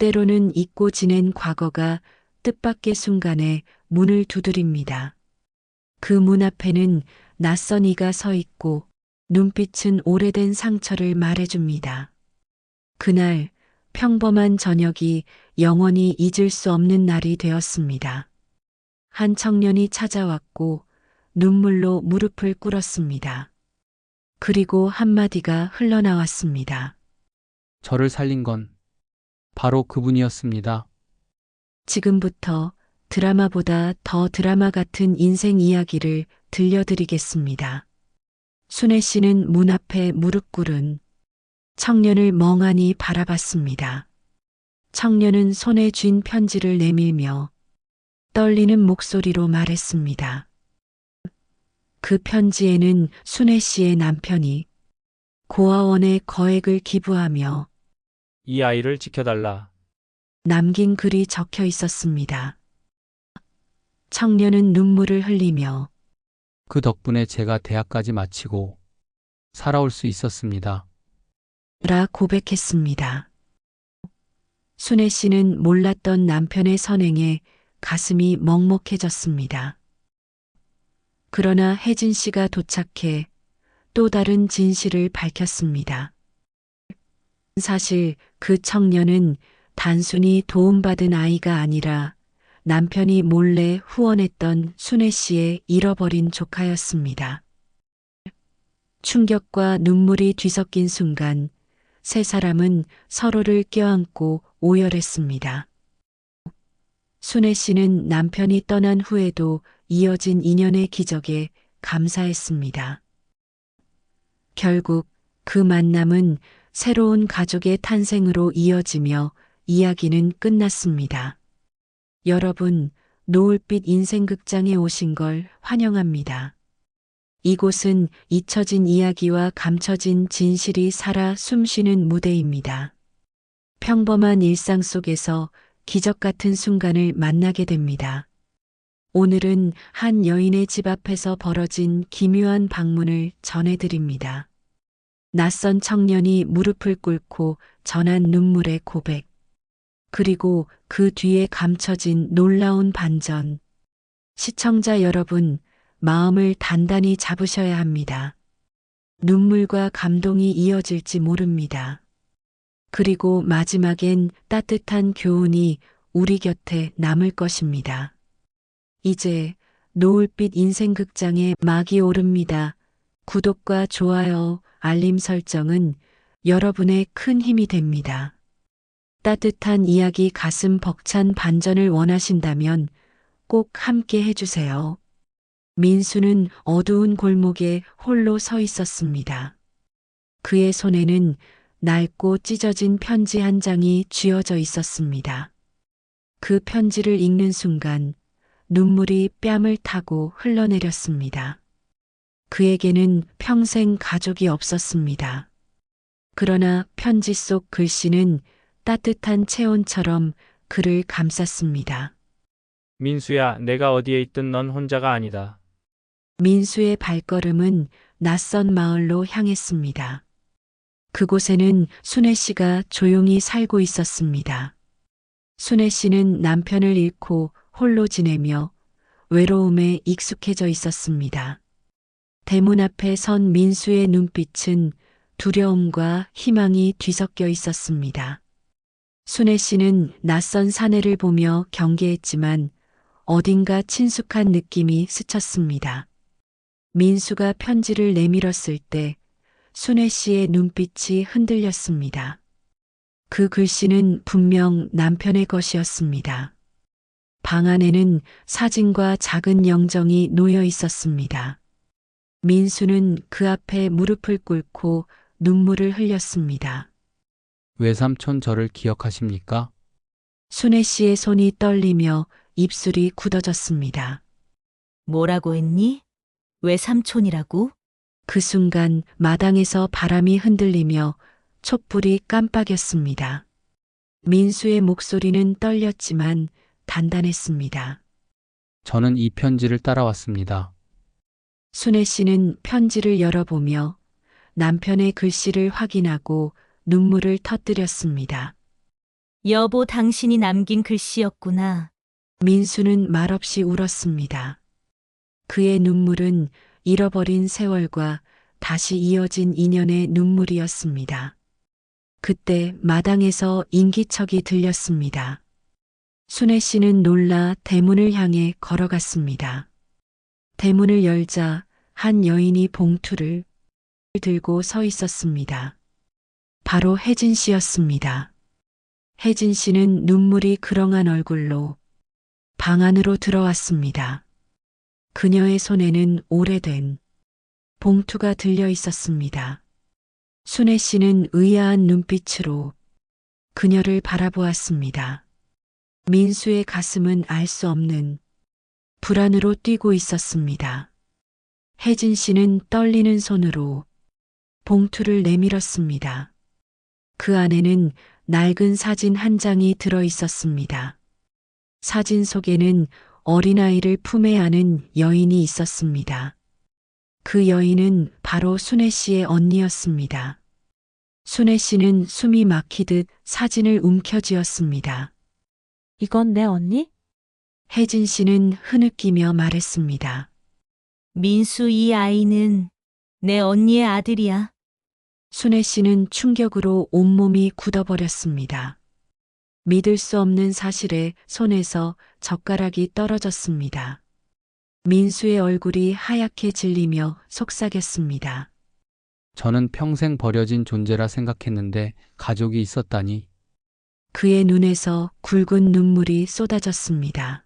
때로는 잊고 지낸 과거가 뜻밖의 순간에 문을 두드립니다. 그 문 앞에는 낯선 이가 서 있고 눈빛은 오래된 상처를 말해줍니다. 그날 평범한 저녁이 영원히 잊을 수 없는 날이 되었습니다. 한 청년이 찾아왔고 눈물로 무릎을 꿇었습니다. 그리고 한마디가 흘러나왔습니다. 저를 살린 건 바로 그분이었습니다. 지금부터 드라마보다 더 드라마 같은 인생 이야기를 들려드리겠습니다. 순애 씨는 문 앞에 무릎 꿇은 청년을 멍하니 바라봤습니다. 청년은 손에 쥔 편지를 내밀며 떨리는 목소리로 말했습니다. 그 편지에는 순애 씨의 남편이 고아원에 거액을 기부하며 이 아이를 지켜달라. 남긴 글이 적혀 있었습니다. 청년은 눈물을 흘리며 그 덕분에 제가 대학까지 마치고 살아올 수 있었습니다. 라 고백했습니다. 순애 씨는 몰랐던 남편의 선행에 가슴이 먹먹해졌습니다. 그러나 혜진 씨가 도착해 또 다른 진실을 밝혔습니다. 사실 그 청년은 단순히 도움받은 아이가 아니라 남편이 몰래 후원했던 순애 씨의 잃어버린 조카였습니다. 충격과 눈물이 뒤섞인 순간 세 사람은 서로를 껴안고 오열했습니다. 순애 씨는 남편이 떠난 후에도 이어진 인연의 기적에 감사했습니다. 결국 그 만남은 새로운 가족의 탄생으로 이어지며 이야기는 끝났습니다. 여러분, 노을빛 인생극장에 오신 걸 환영합니다. 이곳은 잊혀진 이야기와 감춰진 진실이 살아 숨쉬는 무대입니다. 평범한 일상 속에서 기적 같은 순간을 만나게 됩니다. 오늘은 한 여인의 집 앞에서 벌어진 기묘한 방문을 전해드립니다. 낯선 청년이 무릎을 꿇고 전한 눈물의 고백. 그리고 그 뒤에 감춰진 놀라운 반전. 시청자 여러분, 마음을 단단히 잡으셔야 합니다. 눈물과 감동이 이어질지 모릅니다. 그리고 마지막엔 따뜻한 교훈이 우리 곁에 남을 것입니다. 이제 노을빛 인생극장의 막이 오릅니다. 구독과 좋아요, 알림 설정은 여러분의 큰 힘이 됩니다. 따뜻한 이야기 가슴 벅찬 반전을 원하신다면 꼭 함께 해주세요. 민수는 어두운 골목에 홀로 서 있었습니다. 그의 손에는 낡고 찢어진 편지 한 장이 쥐어져 있었습니다. 그 편지를 읽는 순간 눈물이 뺨을 타고 흘러내렸습니다. 그에게는 평생 가족이 없었습니다. 그러나 편지 속 글씨는 따뜻한 체온처럼 그를 감쌌습니다. 민수야, 내가 어디에 있든 넌 혼자가 아니다. 민수의 발걸음은 낯선 마을로 향했습니다. 그곳에는 순애 씨가 조용히 살고 있었습니다. 순애 씨는 남편을 잃고 홀로 지내며 외로움에 익숙해져 있었습니다. 대문 앞에 선 민수의 눈빛은 두려움과 희망이 뒤섞여 있었습니다. 순애 씨는 낯선 사내를 보며 경계했지만 어딘가 친숙한 느낌이 스쳤습니다. 민수가 편지를 내밀었을 때 순애 씨의 눈빛이 흔들렸습니다. 그 글씨는 분명 남편의 것이었습니다. 방 안에는 사진과 작은 영정이 놓여 있었습니다. 민수는 그 앞에 무릎을 꿇고 눈물을 흘렸습니다. 외삼촌 저를 기억하십니까? 순애 씨의 손이 떨리며 입술이 굳어졌습니다. 뭐라고 했니? 왜 삼촌이라고? 그 순간 마당에서 바람이 흔들리며 촛불이 깜빡였습니다. 민수의 목소리는 떨렸지만 단단했습니다. 저는 이 편지를 따라왔습니다. 순애 씨는 편지를 열어보며 남편의 글씨를 확인하고 눈물을 터뜨렸습니다. 여보, 당신이 남긴 글씨였구나. 민수는 말없이 울었습니다. 그의 눈물은 잃어버린 세월과 다시 이어진 인연의 눈물이었습니다. 그때 마당에서 인기척이 들렸습니다. 순애 씨는 놀라 대문을 향해 걸어갔습니다. 대문을 열자 한 여인이 봉투를 들고 서 있었습니다. 바로 혜진 씨였습니다. 혜진 씨는 눈물이 그렁한 얼굴로 방 안으로 들어왔습니다. 그녀의 손에는 오래된 봉투가 들려 있었습니다. 순애 씨는 의아한 눈빛으로 그녀를 바라보았습니다. 민수의 가슴은 알 수 없는 불안으로 뛰고 있었습니다. 혜진 씨는 떨리는 손으로 봉투를 내밀었습니다. 그 안에는 낡은 사진 한 장이 들어 있었습니다. 사진 속에는 어린아이를 품에 안은 여인이 있었습니다. 그 여인은 바로 순애 씨의 언니였습니다. 순애 씨는 숨이 막히듯 사진을 움켜쥐었습니다. 이건 내 언니? 혜진 씨는 흐느끼며 말했습니다. 민수, 이 아이는 내 언니의 아들이야. 순애 씨는 충격으로 온몸이 굳어버렸습니다. 믿을 수 없는 사실에 손에서 젓가락이 떨어졌습니다. 민수의 얼굴이 하얗게 질리며 속삭였습니다. 저는 평생 버려진 존재라 생각했는데 가족이 있었다니. 그의 눈에서 굵은 눈물이 쏟아졌습니다.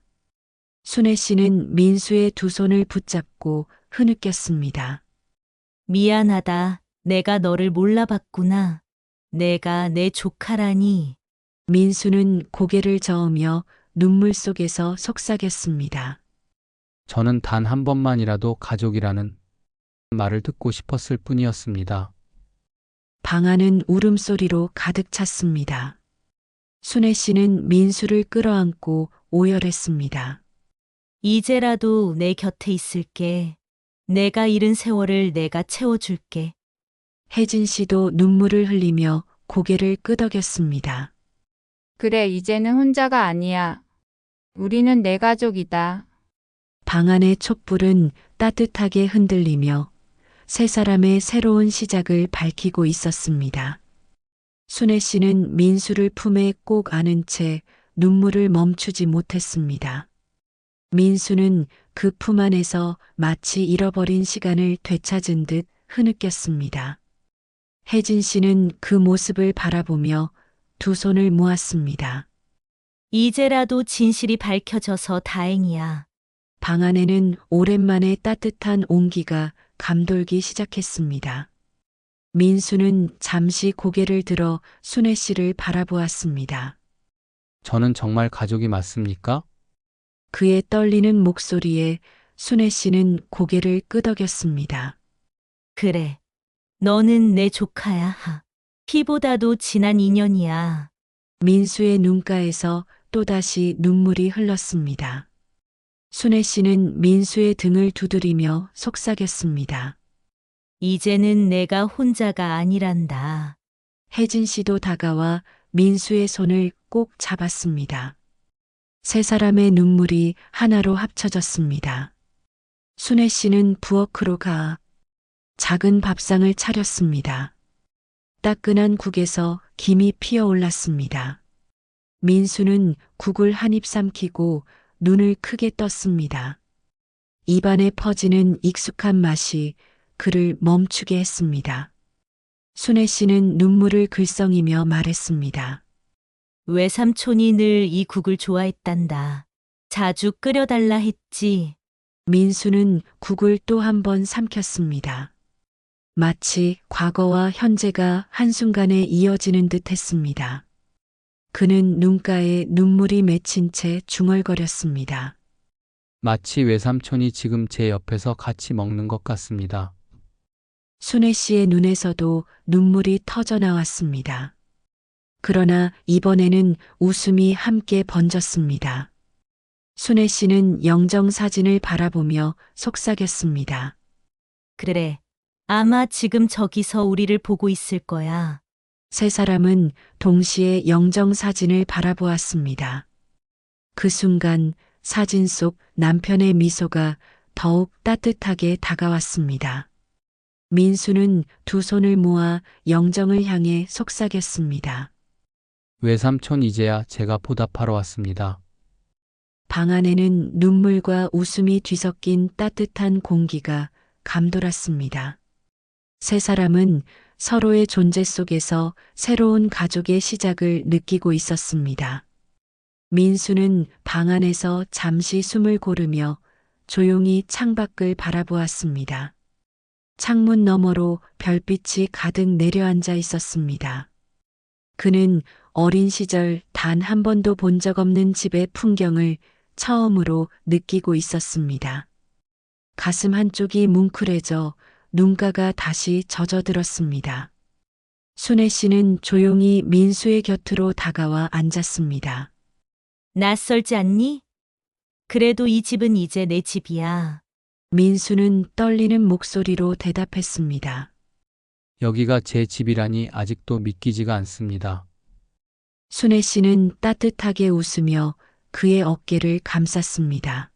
순애 씨는 민수의 두 손을 붙잡고 흐느꼈습니다. 미안하다. 내가 너를 몰라봤구나. 내가 내 조카라니. 민수는 고개를 저으며 눈물 속에서 속삭였습니다. 저는 단 한 번만이라도 가족이라는 말을 듣고 싶었을 뿐이었습니다. 방 안은 울음소리로 가득 찼습니다. 순애 씨는 민수를 끌어안고 오열했습니다. 이제라도 내 곁에 있을게. 내가 잃은 세월을 내가 채워줄게. 혜진 씨도 눈물을 흘리며 고개를 끄덕였습니다. 그래, 이제는 혼자가 아니야. 우리는 내 가족이다. 방 안의 촛불은 따뜻하게 흔들리며 세 사람의 새로운 시작을 밝히고 있었습니다. 순애 씨는 민수를 품에 꼭 안은 채 눈물을 멈추지 못했습니다. 민수는 그 품 안에서 마치 잃어버린 시간을 되찾은 듯 흐느꼈습니다. 혜진 씨는 그 모습을 바라보며 두 손을 모았습니다. 이제라도 진실이 밝혀져서 다행이야. 방 안에는 오랜만에 따뜻한 온기가 감돌기 시작했습니다. 민수는 잠시 고개를 들어 순애 씨를 바라보았습니다. 저는 정말 가족이 맞습니까? 그의 떨리는 목소리에 순애 씨는 고개를 끄덕였습니다. 그래. 너는 내 조카야. 피보다도 진한 인연이야. 민수의 눈가에서 또다시 눈물이 흘렀습니다. 순애 씨는 민수의 등을 두드리며 속삭였습니다. 이제는 내가 혼자가 아니란다. 혜진 씨도 다가와 민수의 손을 꼭 잡았습니다. 세 사람의 눈물이 하나로 합쳐졌습니다. 순애 씨는 부엌으로 가 작은 밥상을 차렸습니다. 따끈한 국에서 김이 피어올랐습니다. 민수는 국을 한 입 삼키고 눈을 크게 떴습니다. 입안에 퍼지는 익숙한 맛이 그를 멈추게 했습니다. 순애 씨는 눈물을 글썽이며 말했습니다. 외삼촌이 늘 이 국을 좋아했단다. 자주 끓여달라 했지. 민수는 국을 또 한 번 삼켰습니다. 마치 과거와 현재가 한순간에 이어지는 듯 했습니다. 그는 눈가에 눈물이 맺힌 채 중얼거렸습니다. 마치 외삼촌이 지금 제 옆에서 같이 먹는 것 같습니다. 순애 씨의 눈에서도 눈물이 터져 나왔습니다. 그러나 이번에는 웃음이 함께 번졌습니다. 순애 씨는 영정사진을 바라보며 속삭였습니다. 그래. 아마 지금 저기서 우리를 보고 있을 거야. 세 사람은 동시에 영정 사진을 바라보았습니다. 그 순간 사진 속 남편의 미소가 더욱 따뜻하게 다가왔습니다. 민수는 두 손을 모아 영정을 향해 속삭였습니다. 외삼촌 이제야 제가 보답하러 왔습니다. 방 안에는 눈물과 웃음이 뒤섞인 따뜻한 공기가 감돌았습니다. 세 사람은 서로의 존재 속에서 새로운 가족의 시작을 느끼고 있었습니다. 민수는 방 안에서 잠시 숨을 고르며 조용히 창밖을 바라보았습니다. 창문 너머로 별빛이 가득 내려앉아 있었습니다. 그는 어린 시절 단 한 번도 본 적 없는 집의 풍경을 처음으로 느끼고 있었습니다. 가슴 한쪽이 뭉클해져 눈가가 다시 젖어들었습니다. 순애 씨는 조용히 민수의 곁으로 다가와 앉았습니다. 낯설지 않니? 그래도 이 집은 이제 내 집이야. 민수는 떨리는 목소리로 대답했습니다. 여기가 제 집이라니 아직도 믿기지가 않습니다. 순애 씨는 따뜻하게 웃으며 그의 어깨를 감쌌습니다.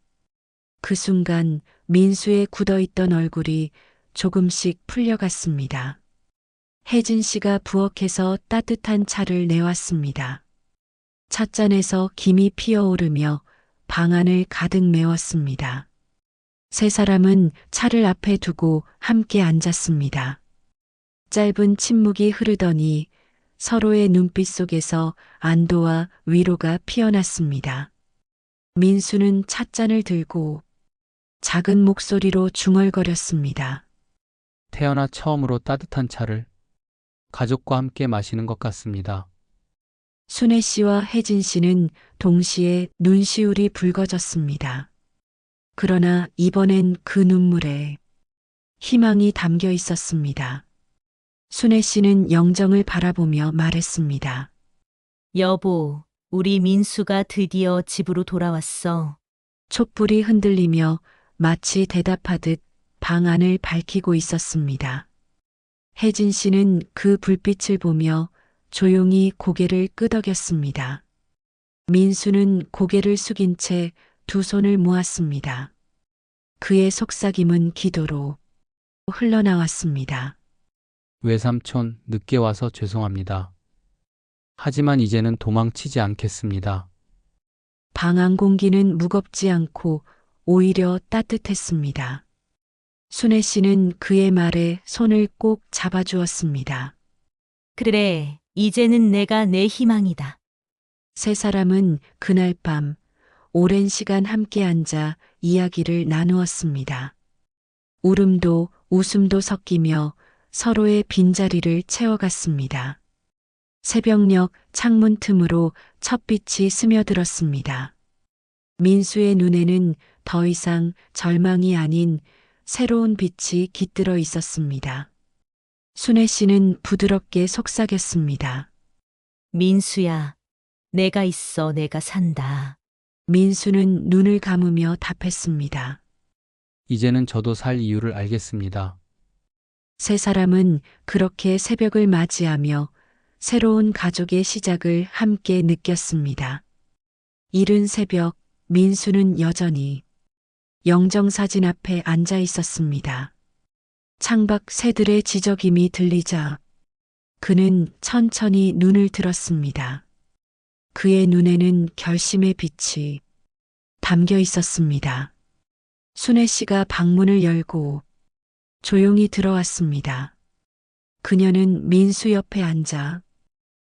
그 순간 민수의 굳어있던 얼굴이 조금씩 풀려갔습니다. 혜진 씨가 부엌에서 따뜻한 차를 내왔습니다. 찻잔에서 김이 피어오르며 방 안을 가득 메웠습니다. 세 사람은 차를 앞에 두고 함께 앉았습니다. 짧은 침묵이 흐르더니 서로의 눈빛 속에서 안도와 위로가 피어났습니다. 민수는 찻잔을 들고 작은 목소리로 중얼거렸습니다. 태어나 처음으로 따뜻한 차를 가족과 함께 마시는 것 같습니다. 순애 씨와 혜진 씨는 동시에 눈시울이 붉어졌습니다. 그러나 이번엔 그 눈물에 희망이 담겨 있었습니다. 순애 씨는 영정을 바라보며 말했습니다. 여보, 우리 민수가 드디어 집으로 돌아왔어. 촛불이 흔들리며 마치 대답하듯 방 안을 밝히고 있었습니다. 혜진 씨는 그 불빛을 보며 조용히 고개를 끄덕였습니다. 민수는 고개를 숙인 채 두 손을 모았습니다. 그의 속삭임은 기도로 흘러나왔습니다. 외삼촌 늦게 와서 죄송합니다. 하지만 이제는 도망치지 않겠습니다. 방 안 공기는 무겁지 않고 오히려 따뜻했습니다. 순애 씨는 그의 말에 손을 꼭 잡아주었습니다. 그래, 이제는 내가 내 희망이다. 세 사람은 그날 밤 오랜 시간 함께 앉아 이야기를 나누었습니다. 울음도 웃음도 섞이며 서로의 빈자리를 채워갔습니다. 새벽녘 창문 틈으로 첫빛이 스며들었습니다. 민수의 눈에는 더 이상 절망이 아닌 새로운 빛이 깃들어 있었습니다. 순애 씨는 부드럽게 속삭였습니다. 민수야, 내가 있어, 내가 산다. 민수는 눈을 감으며 답했습니다. 이제는 저도 살 이유를 알겠습니다. 세 사람은 그렇게 새벽을 맞이하며 새로운 가족의 시작을 함께 느꼈습니다. 이른 새벽, 민수는 여전히 영정사진 앞에 앉아 있었습니다. 창밖 새들의 지저김이 들리자 그는 천천히 눈을 들었습니다. 그의 눈에는 결심의 빛이 담겨 있었습니다. 순애 씨가 방문을 열고 조용히 들어왔습니다. 그녀는 민수 옆에 앉아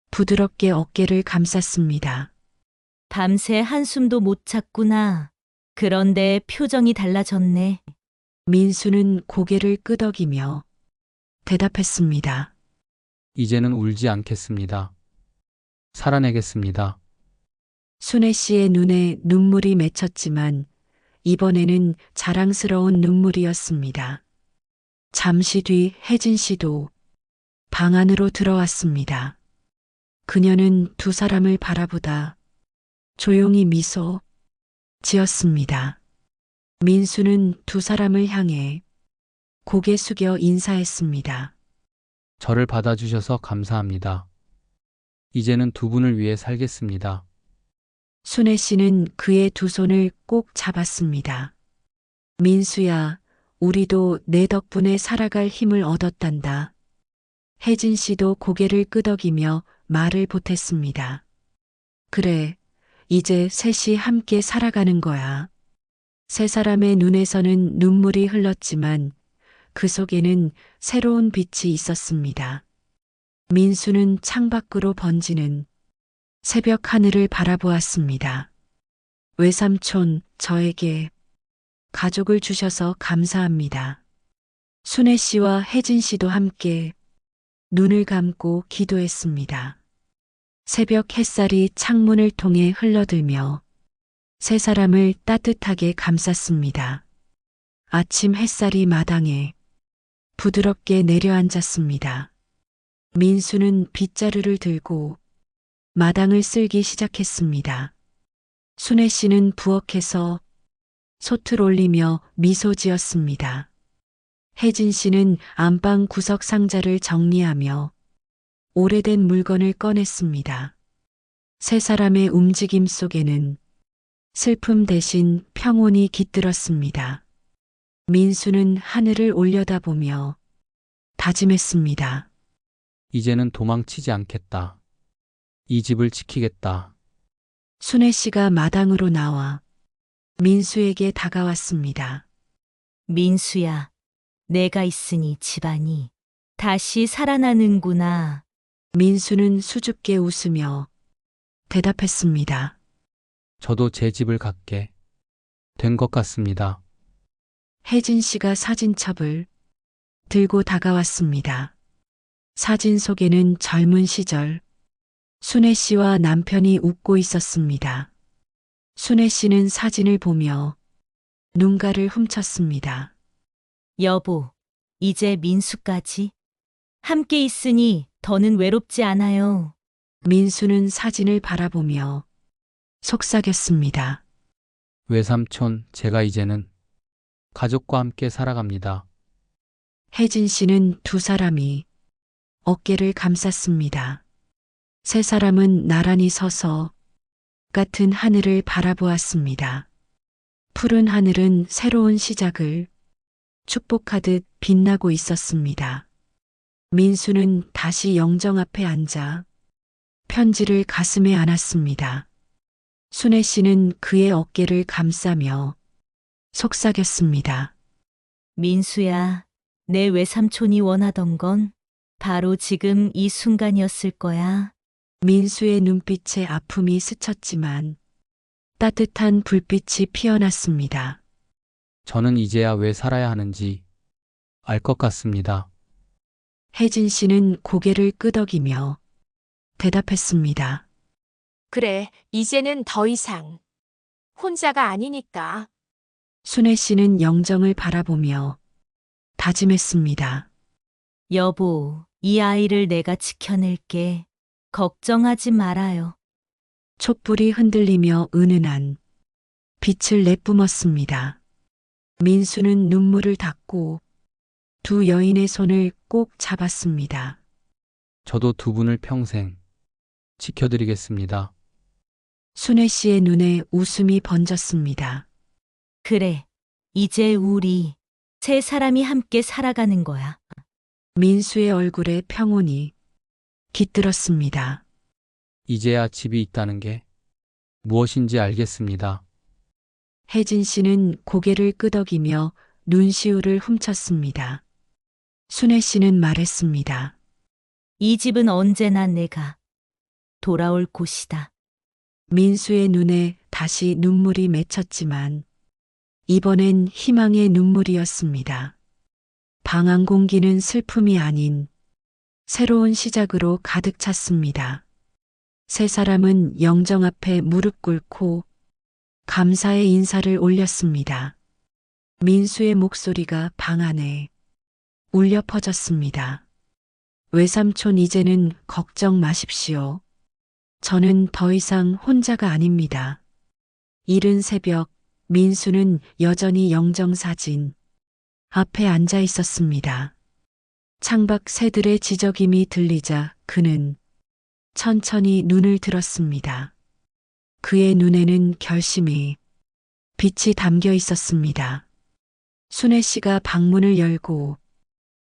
부드럽게 어깨를 감쌌습니다. 밤새 한숨도 못 잤구나. 그런데 표정이 달라졌네. 민수는 고개를 끄덕이며 대답했습니다. 이제는 울지 않겠습니다. 살아내겠습니다. 순애 씨의 눈에 눈물이 맺혔지만 이번에는 자랑스러운 눈물이었습니다. 잠시 뒤 혜진 씨도 방 안으로 들어왔습니다. 그녀는 두 사람을 바라보다 조용히 미소 지었습니다. 민수는 두 사람을 향해 고개 숙여 인사했습니다. 저를 받아주셔서 감사합니다. 이제는 두 분을 위해 살겠습니다. 순애 씨는 그의 두 손을 꼭 잡았습니다. 민수야, 우리도 내 덕분에 살아갈 힘을 얻었단다. 혜진 씨도 고개를 끄덕이며 말을 보탰습니다. 그래, 이제 셋이 함께 살아가는 거야. 세 사람의 눈에서는 눈물이 흘렀지만 그 속에는 새로운 빛이 있었습니다. 민수는 창밖으로 번지는 새벽 하늘을 바라보았습니다. 외삼촌, 저에게 가족을 주셔서 감사합니다. 순애 씨와 혜진 씨도 함께 눈을 감고 기도했습니다. 새벽 햇살이 창문을 통해 흘러들며 세 사람을 따뜻하게 감쌌습니다. 아침 햇살이 마당에 부드럽게 내려앉았습니다. 민수는 빗자루를 들고 마당을 쓸기 시작했습니다. 순애 씨는 부엌에서 솥을 올리며 미소 지었습니다. 혜진 씨는 안방 구석 상자를 정리하며 오래된 물건을 꺼냈습니다. 세 사람의 움직임 속에는 슬픔 대신 평온이 깃들었습니다. 민수는 하늘을 올려다보며 다짐했습니다. 이제는 도망치지 않겠다. 이 집을 지키겠다. 순애 씨가 마당으로 나와 민수에게 다가왔습니다. 민수야, 내가 있으니 집안이 다시 살아나는구나. 민수는 수줍게 웃으며 대답했습니다. 저도 제 집을 갖게 된 것 같습니다. 혜진 씨가 사진첩을 들고 다가왔습니다. 사진 속에는 젊은 시절 순애 씨와 남편이 웃고 있었습니다. 순애 씨는 사진을 보며 눈가를 훔쳤습니다. 여보, 이제 민수까지 함께 있으니 더는 외롭지 않아요. 민수는 사진을 바라보며 속삭였습니다. 외삼촌, 제가 이제는 가족과 함께 살아갑니다. 혜진 씨는 두 사람이 어깨를 감쌌습니다. 세 사람은 나란히 서서 같은 하늘을 바라보았습니다. 푸른 하늘은 새로운 시작을 축복하듯 빛나고 있었습니다. 민수는 다시 영정 앞에 앉아 편지를 가슴에 안았습니다. 순애 씨는 그의 어깨를 감싸며 속삭였습니다. 민수야, 내 외삼촌이 원하던 건 바로 지금 이 순간이었을 거야. 민수의 눈빛에 아픔이 스쳤지만 따뜻한 불빛이 피어났습니다. 저는 이제야 왜 살아야 하는지 알 것 같습니다. 혜진 씨는 고개를 끄덕이며 대답했습니다. 그래, 이제는 더 이상 혼자가 아니니까. 순애 씨는 영정을 바라보며 다짐했습니다. 여보, 이 아이를 내가 지켜낼게. 걱정하지 말아요. 촛불이 흔들리며 은은한 빛을 내뿜었습니다. 민수는 눈물을 닦고 두 여인의 손을 꼭 잡았습니다. 저도 두 분을 평생 지켜드리겠습니다. 순애 씨의 눈에 웃음이 번졌습니다. 그래, 이제 우리 세 사람이 함께 살아가는 거야. 민수의 얼굴에 평온이 깃들었습니다. 이제야 집이 있다는 게 무엇인지 알겠습니다. 혜진 씨는 고개를 끄덕이며 눈시울을 훔쳤습니다. 순애 씨는 말했습니다. 이 집은 언제나 내가 돌아올 곳이다. 민수의 눈에 다시 눈물이 맺혔지만 이번엔 희망의 눈물이었습니다. 방 안 공기는 슬픔이 아닌 새로운 시작으로 가득 찼습니다. 세 사람은 영정 앞에 무릎 꿇고 감사의 인사를 올렸습니다. 민수의 목소리가 방 안에 울려 퍼졌습니다. 외삼촌, 이제는 걱정 마십시오. 저는 더 이상 혼자가 아닙니다. 이른 새벽 민수는 여전히 영정사진 앞에 앉아 있었습니다. 창밖 새들의 지저귀이 들리자 그는 천천히 눈을 들었습니다. 그의 눈에는 결심이, 빛이 담겨 있었습니다. 순애 씨가 방문을 열고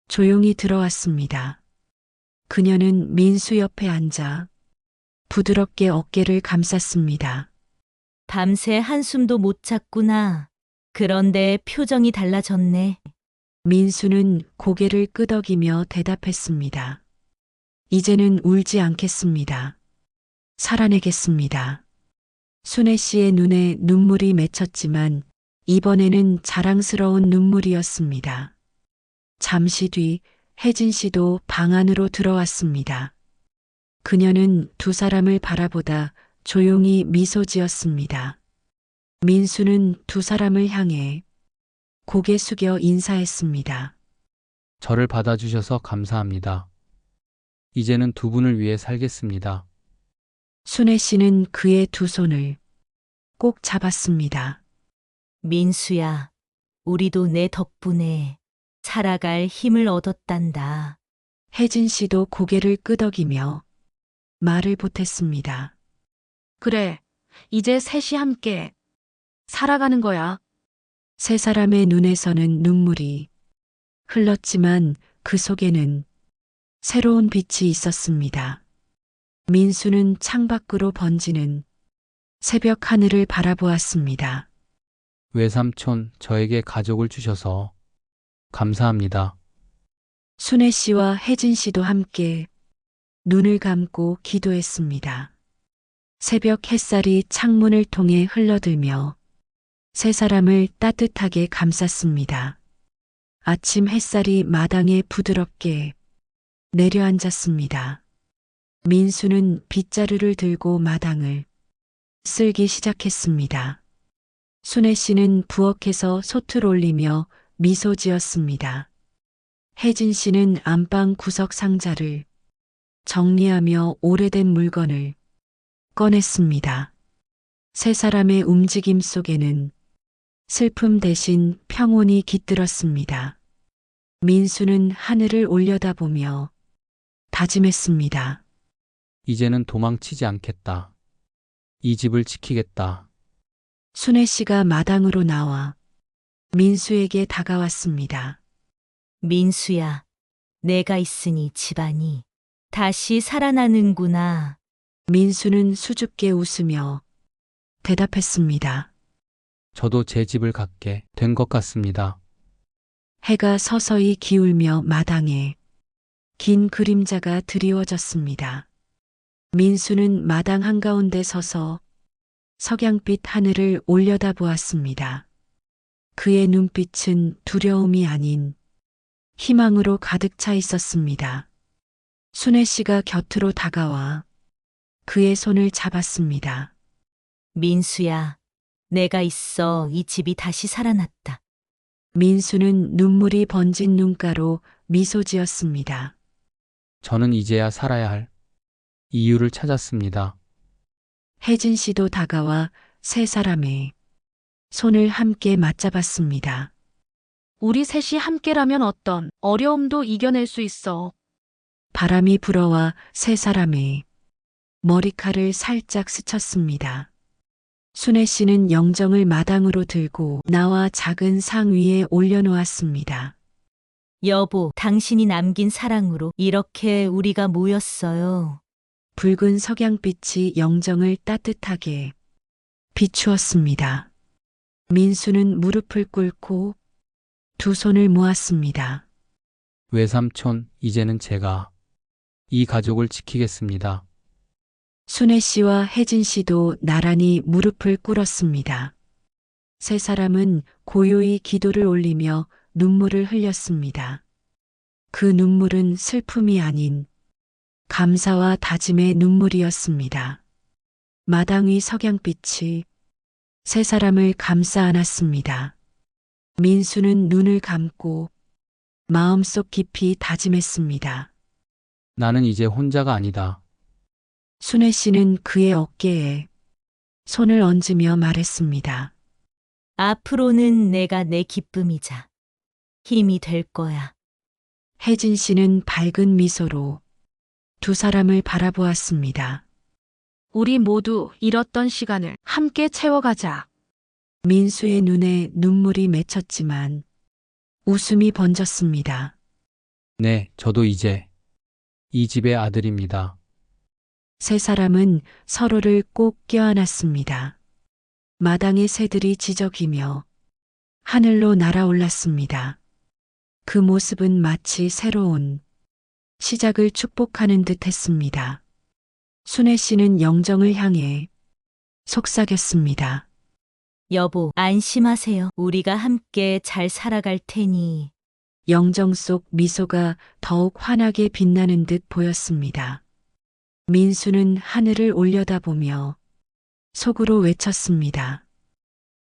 조용히 들어왔습니다. 그녀는 민수 옆에 앉아 부드럽게 어깨를 감쌌습니다. 밤새 한숨도 못 잤구나. 그런데 표정이 달라졌네. 민수는 고개를 끄덕이며 대답했습니다. 이제는 울지 않겠습니다. 살아내겠습니다. 순애 씨의 눈에 눈물이 맺혔지만 이번에는 자랑스러운 눈물이었습니다. 잠시 뒤 혜진 씨도 방 안으로 들어왔습니다. 그녀는 두 사람을 바라보다 조용히 미소 지었습니다. 민수는 두 사람을 향해 고개 숙여 인사했습니다. 저를 받아주셔서 감사합니다. 이제는 두 분을 위해 살겠습니다. 순애 씨는 그의 두 손을 꼭 잡았습니다. 민수야, 우리도 내 덕분에 살아갈 힘을 얻었단다. 혜진 씨도 고개를 끄덕이며 말을 보탰습니다. 그래, 이제 셋이 함께 살아가는 거야. 세 사람의 눈에서는 눈물이 흘렀지만 그 속에는 새로운 빛이 있었습니다. 민수는 창밖으로 번지는 새벽 하늘을 바라보았습니다. 외삼촌, 저에게 가족을 주셔서 감사합니다. 순애 씨와 혜진 씨도 함께 눈을 감고 기도했습니다. 새벽 햇살이 창문을 통해 흘러들며 세 사람을 따뜻하게 감쌌습니다. 아침 햇살이 마당에 부드럽게 내려앉았습니다. 민수는 빗자루를 들고 마당을 쓸기 시작했습니다. 순애 씨는 부엌에서 솥을 올리며 미소 지었습니다. 혜진 씨는 안방 구석 상자를 정리하며 오래된 물건을 꺼냈습니다. 세 사람의 움직임 속에는 슬픔 대신 평온이 깃들었습니다. 민수는 하늘을 올려다보며 다짐했습니다. 이제는 도망치지 않겠다. 이 집을 지키겠다. 순애 씨가 마당으로 나와 민수에게 다가왔습니다. 민수야, 내가 있으니 집안이 다시 살아나는구나. 민수는 수줍게 웃으며 대답했습니다. 저도 제 집을 갖게 된 것 같습니다. 해가 서서히 기울며 마당에 긴 그림자가 드리워졌습니다. 민수는 마당 한가운데 서서 석양빛 하늘을 올려다보았습니다. 그의 눈빛은 두려움이 아닌 희망으로 가득 차 있었습니다. 순애 씨가 곁으로 다가와 그의 손을 잡았습니다. 민수야, 내가 있어 이 집이 다시 살아났다. 민수는 눈물이 번진 눈가로 미소 지었습니다. 저는 이제야 살아야 할 이유를 찾았습니다. 혜진 씨도 다가와 세 사람의 손을 함께 맞잡았습니다. 우리 셋이 함께라면 어떤 어려움도 이겨낼 수 있어. 바람이 불어와 세 사람의 머리칼을 살짝 스쳤습니다. 순애 씨는 영정을 마당으로 들고 나와 작은 상 위에 올려놓았습니다. 여보, 당신이 남긴 사랑으로 이렇게 우리가 모였어요. 붉은 석양빛이 영정을 따뜻하게 비추었습니다. 민수는 무릎을 꿇고 두 손을 모았습니다. 외삼촌, 이제는 제가 이 가족을 지키겠습니다. 순애 씨와 혜진 씨도 나란히 무릎을 꿇었습니다. 세 사람은 고요히 기도를 올리며 눈물을 흘렸습니다. 그 눈물은 슬픔이 아닌 감사와 다짐의 눈물이었습니다. 마당 위 석양빛이 세 사람을 감싸 안았습니다. 민수는 눈을 감고 마음속 깊이 다짐했습니다. 나는 이제 혼자가 아니다. 순애 씨는 그의 어깨에 손을 얹으며 말했습니다. 앞으로는 내가 내 기쁨이자 힘이 될 거야. 혜진 씨는 밝은 미소로 두 사람을 바라보았습니다. 우리 모두 잃었던 시간을 함께 채워가자. 민수의 눈에 눈물이 맺혔지만 웃음이 번졌습니다. 네, 저도 이제 이 집의 아들입니다. 세 사람은 서로를 꼭 껴안았습니다. 마당의 새들이 지저귀며 하늘로 날아올랐습니다. 그 모습은 마치 새로운 시작을 축복하는 듯 했습니다. 순애 씨는 영정을 향해 속삭였습니다. 여보, 안심하세요. 우리가 함께 잘 살아갈 테니. 영정 속 미소가 더욱 환하게 빛나는 듯 보였습니다. 민수는 하늘을 올려다보며 속으로 외쳤습니다.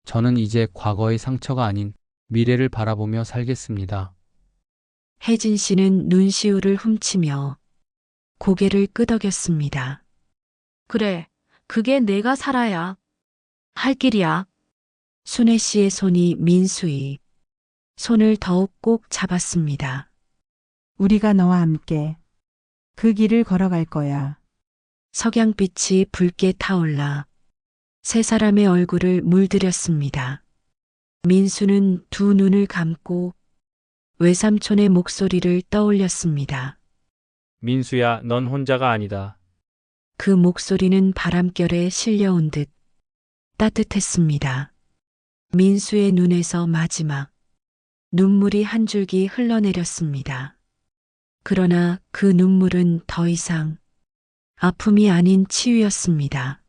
저는 이제 과거의 상처가 아닌 미래를 바라보며 살겠습니다. 혜진 씨는 눈시울을 훔치며 고개를 끄덕였습니다. 그래, 그게 내가 살아야 할 길이야. 순애 씨의 손이 민수의 손을 더욱 꼭 잡았습니다. 우리가 너와 함께 그 길을 걸어갈 거야. 석양빛이 붉게 타올라 세 사람의 얼굴을 물들였습니다. 민수는 두 눈을 감고 외삼촌의 목소리를 떠올렸습니다. 민수야, 넌 혼자가 아니다. 그 목소리는 바람결에 실려온 듯 따뜻했습니다. 민수의 눈에서 마지막 눈물이 한 줄기 흘러내렸습니다. 그러나 그 눈물은 더 이상 아픔이 아닌 치유였습니다.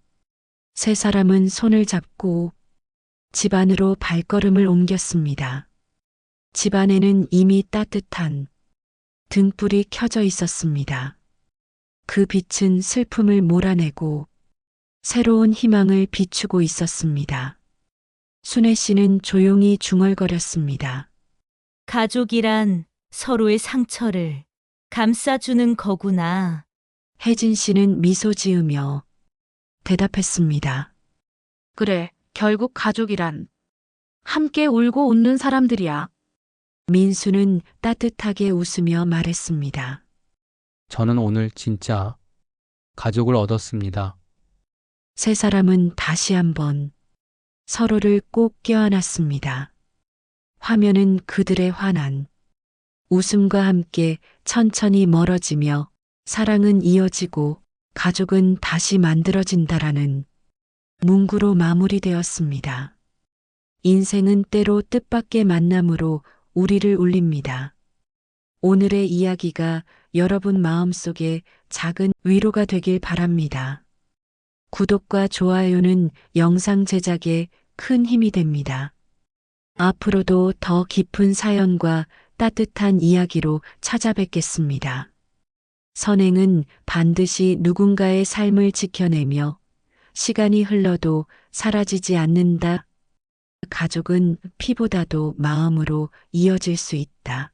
세 사람은 손을 잡고 집 안으로 발걸음을 옮겼습니다. 집 안에는 이미 따뜻한 등불이 켜져 있었습니다. 그 빛은 슬픔을 몰아내고 새로운 희망을 비추고 있었습니다. 순애 씨는 조용히 중얼거렸습니다. 가족이란 서로의 상처를 감싸주는 거구나. 혜진 씨는 미소 지으며 대답했습니다. 그래, 결국 가족이란 함께 울고 웃는 사람들이야. 민수는 따뜻하게 웃으며 말했습니다. 저는 오늘 진짜 가족을 얻었습니다. 세 사람은 다시 한번 서로를 꼭 껴안았습니다. 화면은 그들의 환한 웃음과 함께 천천히 멀어지며 사랑은 이어지고 가족은 다시 만들어진다라는 문구로 마무리되었습니다. 인생은 때로 뜻밖의 만남으로 우리를 울립니다. 오늘의 이야기가 여러분 마음속에 작은 위로가 되길 바랍니다. 구독과 좋아요는 영상 제작에 큰 힘이 됩니다. 앞으로도 더 깊은 사연과 따뜻한 이야기로 찾아뵙겠습니다. 선행은 반드시 누군가의 삶을 지켜내며 시간이 흘러도 사라지지 않는다. 가족은 피보다도 마음으로 이어질 수 있다.